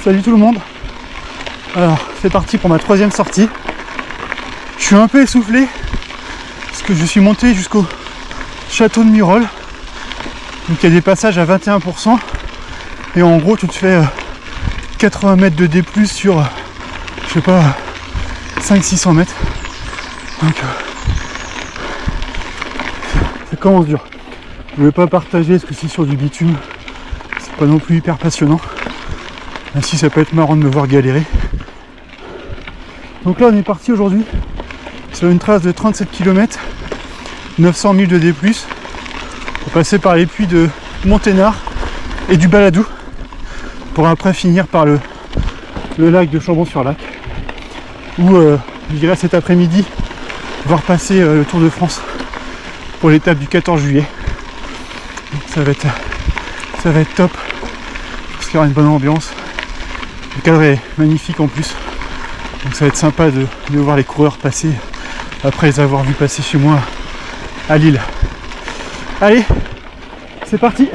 Salut tout le monde. Alors c'est parti pour ma troisième sortie. Je suis un peu essoufflé parce que je suis monté jusqu'au château de Murol. Donc il y a des passages à 21% et en gros tu te fais 80 mètres de D+, sur je sais pas 500-600 mètres. Donc ça commence dur. Je vais pas partager ce que c'est sur du bitume. C'est pas non plus hyper passionnant. Même si ça peut être marrant de me voir galérer. Donc là on est parti aujourd'hui sur une trace de 37 km, 900 000 de D+. Pour passer par les puits de Monténard et du Baladou. Pour après finir par le lac de Chambon-sur-Lac. Où je dirais cet après-midi, voir passer le Tour de France pour l'étape du 14 juillet. Donc ça va être top. Parce qu'il y aura une bonne ambiance. Le cadre est magnifique en plus. Donc ça va être sympa de voir les coureurs passer après les avoir vus passer chez moi à Lille. Allez, c'est parti!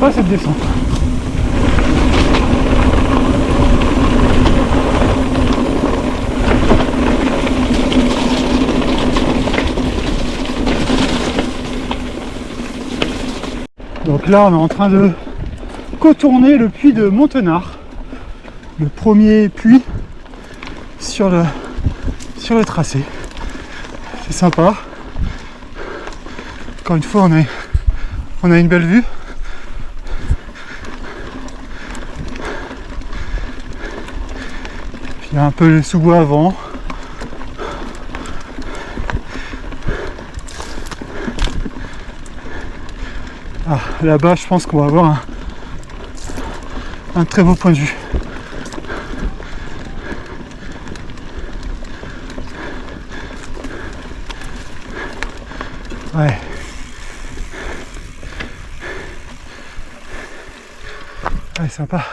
Pas cette descente. Donc là on est en train de contourner le puits de Monténard, le premier puits sur le tracé. C'est sympa. Encore une fois on a une belle vue. Il y a un peu le sous-bois avant. Ah, là-bas, je pense qu'on va avoir un très beau point de vue. Ouais. Ouais, sympa.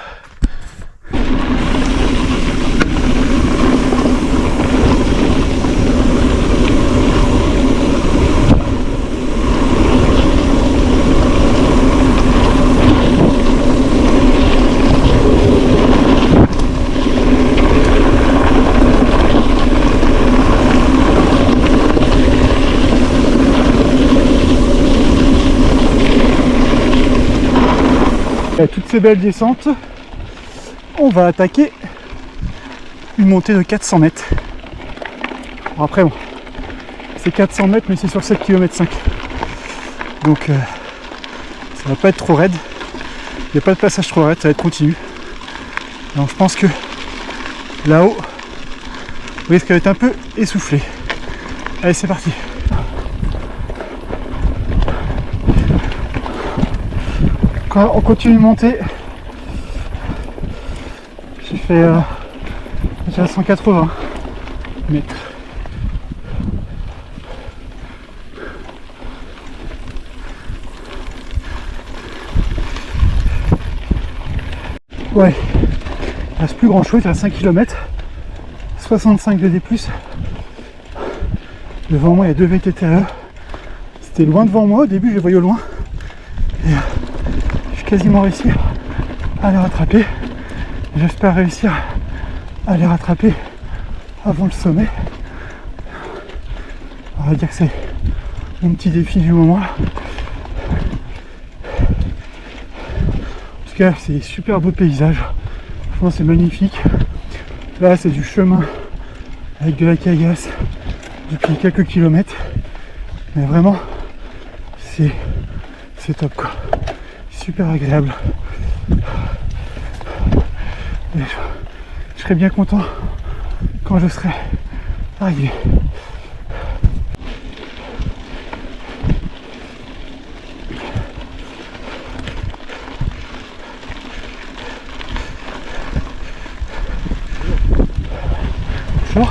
Toutes ces belles descentes, on va attaquer une montée de 400 mètres. Bon, après bon, c'est 400 mètres mais c'est sur 7 km 5. Donc ça va pas être trop raide. Il n'y a pas de passage trop raide, ça va être continu. Donc je pense que là-haut, vous risquez d'être un peu essoufflé. Allez, c'est parti. On continue de monter. J'ai fait déjà 180 mètres. Ouais, Il reste plus grand chose, il reste 5 km. 65 de D+. Devant moi il y a 2 VTTE. C'était loin devant moi, au début je les voyais au loin. Et j'ai quasiment réussi à les rattraper. J'espère réussir à les rattraper avant le sommet. On va dire que c'est mon petit défi du moment. En tout cas, c'est super beau paysage. Franchement, c'est magnifique. Là, c'est du chemin avec de la caillasse depuis quelques kilomètres. Mais vraiment, c'est top quoi. Super agréable. Et je serai bien content quand je serai arrivé. Bonjour.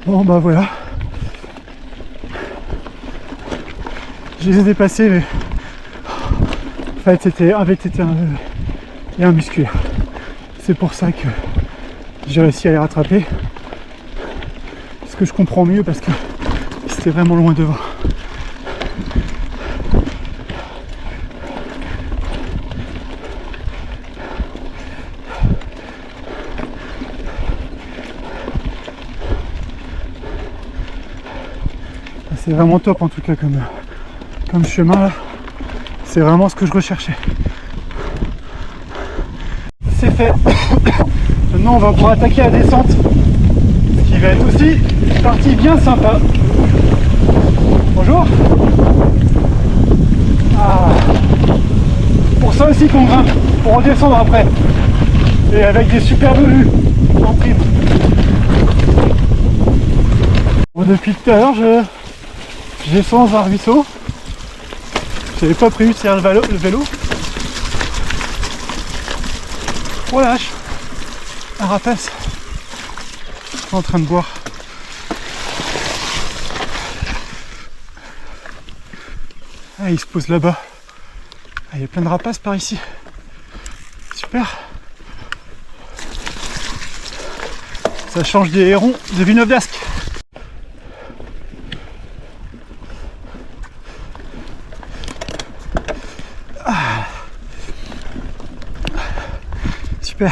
Bon bah voilà, je les ai dépassés, mais en fait c'était un VTT et un musculaire. C'est pour ça que j'ai réussi à les rattraper, ce que je comprends mieux parce que c'était vraiment loin devant. C'est vraiment top en tout cas comme chemin là. C'est vraiment ce que je recherchais. C'est fait. Maintenant on va pouvoir attaquer la descente. Ce qui va être aussi une partie bien sympa. Bonjour. Ah. Pour ça aussi qu'on grimpe, pour redescendre après. Et avec des superbes vues en prime. Bon, depuis tout à l'heure je descends dans un ruisseau. J'avais pas prévu de tirer le vélo. Oh la vache, un rapace en train de boire. Ah, il se pose là-bas. Ah, il y a plein de rapaces par ici. Super. Ça change des hérons de Villeneuve d'Ascq. Super.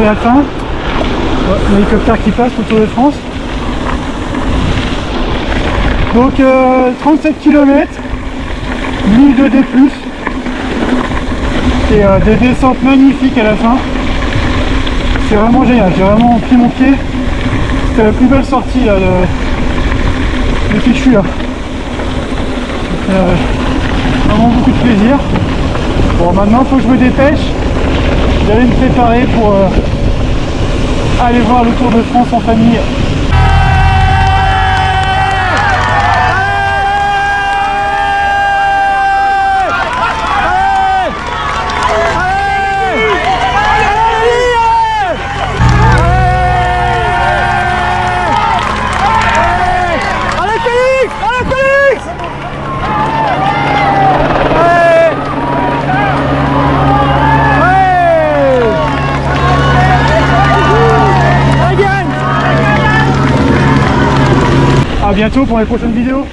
la fin. L'hélicoptère qui passe autour de France. Donc 37 km, 1002 D+, et des descentes magnifiques à la fin. C'est vraiment génial, j'ai vraiment pris mon pied. C'était la plus belle sortie là, depuis que je suis là. Vraiment beaucoup de plaisir. Bon, maintenant il faut que je me dépêche. J'allais me préparer pour aller voir le Tour de France en famille. À bientôt pour les prochaines vidéos.